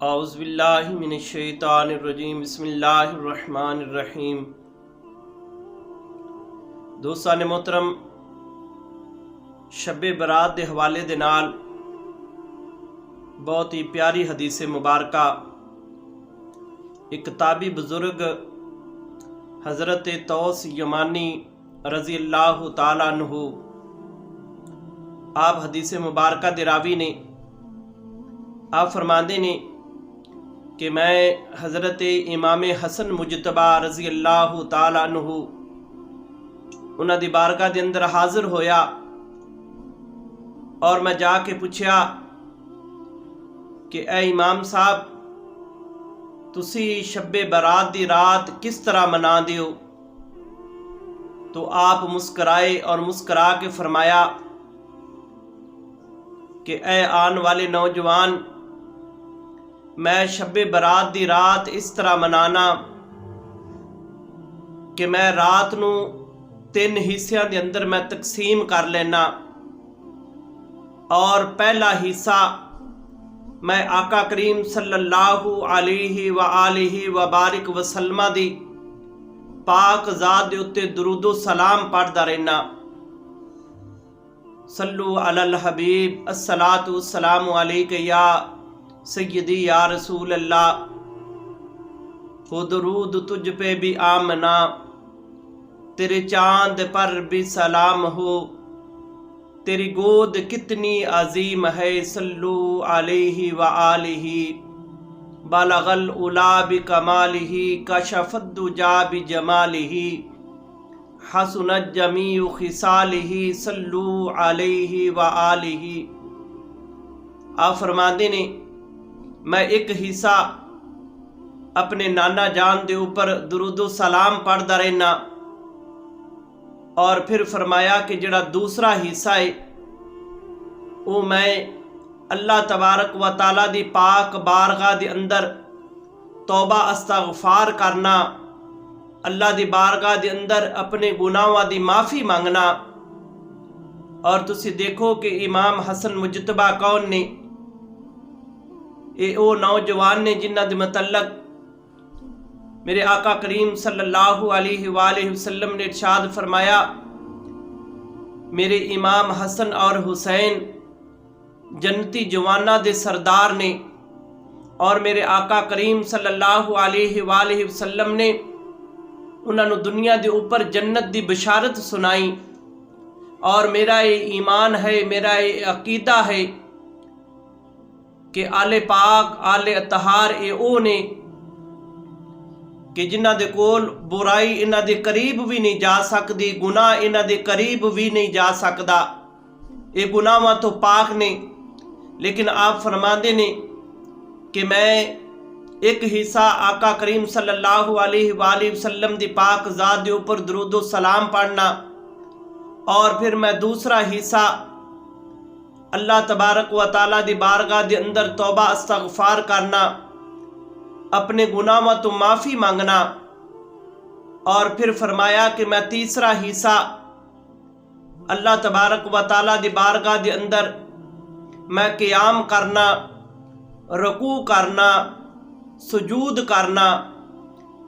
اعوذ باللہ من الشیطان الرجیم بسم اللہ الرحمن الرحیم۔ دوستان محترم، شب برات دے حوالے دے نال بہت ہی پیاری حدیث مبارکہ ایک تابعی بزرگ حضرت طوس یمانی رضی اللہ تعالیٰ عنہ، آپ حدیث مبارکہ دے راوی نے، آپ فرماندے نے کہ میں حضرت امام حسن مجتبہ رضی اللہ تعالیٰ عنہ انہاں دی بارگاہ دے اندر حاضر ہویا اور میں جا کے پوچھیا کہ اے امام صاحب، تسی شب برات دی رات کس طرح منا دیو؟ تو آپ مسکرائے اور مسکرا کے فرمایا کہ اے آن والے نوجوان، میں شب برات دی رات اس طرح منانا کہ میں رات نو 3 حصیاں دے اندر میں تقسیم کر لینا، اور پہلا حصہ میں آقا کریم صلی اللہ علیہ وآلہ وبارک وسلم دی پاک ذات دے اتے درود و سلام پڑھدا رہنا۔ صلو علی الحبیب، الصلاۃ والسلام علیک یا سیدی یا رسول اللہ، ہو درود تجھ پہ بھی آمنا، تیرے چاند پر بھی سلام ہو، تیری گود کتنی عظیم ہے، صلو علیہ وآلہ، بلغ العلا بکمالہ، کشف الدجا بجمالہ، حسنت جمیع خصالہ، صلو علیہ وآلہ۔ آپ فرماندے نے میں ایک حصہ اپنے نانا جان دے اوپر درود و سلام پڑھدا رہنا، اور پھر فرمایا کہ جڑا دوسرا حصہ ہے وہ میں اللہ تبارک و تعالیٰ دی پاک بارگاہ دے اندر توبہ استغفار کرنا، اللہ دی بارگاہ دے اندر اپنے گناہاں دی معافی مانگنا۔ اور تسی دیکھو کہ امام حسن مجتبہ کون نے؟ اے او نوجوان نے جنہ دے متعلق میرے آقا کریم صلی اللہ علیہ وآلہ وسلم نے ارشاد فرمایا، میرے امام حسن اور حسین جنتی جوانہ دے سردار نے، اور میرے آقا کریم صلی اللہ علیہ وآلہ وسلم نے انہاں نو دنیا دے اوپر جنت دی بشارت سنائی۔ اور میرا یہ ایمان ہے، میرا یہ عقیدہ ہے کہ آل پاک آل اطہار اے او نے کہ جنہ دے کول برائی انہ دے قریب بھی نہیں جا سکتی، گناہ انہ دے قریب بھی نہیں جا سکتا، اے گناہاں تو پاک نے۔ لیکن آپ فرماندے نے کہ میں ایک حصہ آقا کریم صلی اللہ علیہ وآلہ وسلم دی پاک ذات دے اوپر درود و سلام پڑھنا، اور پھر میں دوسرا حصہ اللہ تبارک و تعالیٰ دی بارگاہ دے اندر توبہ استغفار کرنا، اپنے گناہاں تو معافی مانگنا، اور پھر فرمایا کہ میں تیسرا حصہ اللہ تبارک و تعالیٰ دی بارگاہ دے اندر میں قیام کرنا، رکوع کرنا، سجود کرنا،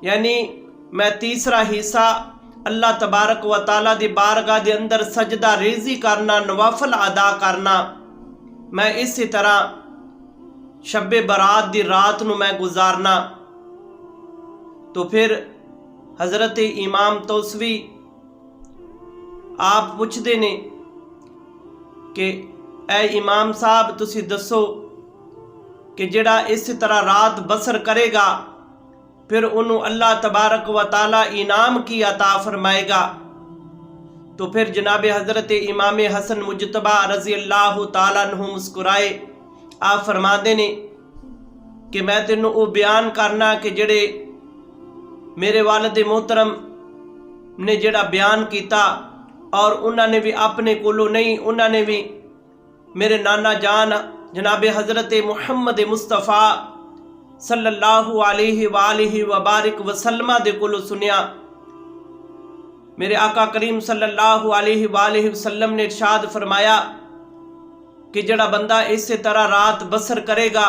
یعنی میں تیسرا حصہ اللہ تبارک و تعالیٰ دی بارگاہ دے اندر سجدہ ریزی کرنا، نوافل ادا کرنا۔ میں اسی طرح شب برات دی رات نو میں گزارنا۔ تو پھر حضرت امام توسوی آپ پوچھتے نے کہ اے امام صاحب، تسی دسو کہ جڑا اس طرح رات بسر کرے گا پھر انہوں اللہ تبارک و تعالیٰ انعام کی عطا فرمائے گا۔ تو پھر جناب حضرت امام حسن مجتبہ رضی اللہ تعالیٰ عنہ مسکرائے، آپ فرماندے نے کہ میں تینوں وہ بیان کرنا کہ جڑے میرے والد محترم نے جڑا بیان کیتا، اور انہوں نے بھی اپنے کولو نہیں، انہوں نے بھی میرے نانا جان جناب حضرت محمد مصطفیٰ صلی اللہ علیہ وآلہ وبارک وسلم دے کولو سنیا۔ میرے آقا کریم صلی اللہ علیہ وآلہ وسلم نے ارشاد فرمایا کہ جڑا بندہ اسی طرح رات بسر کرے گا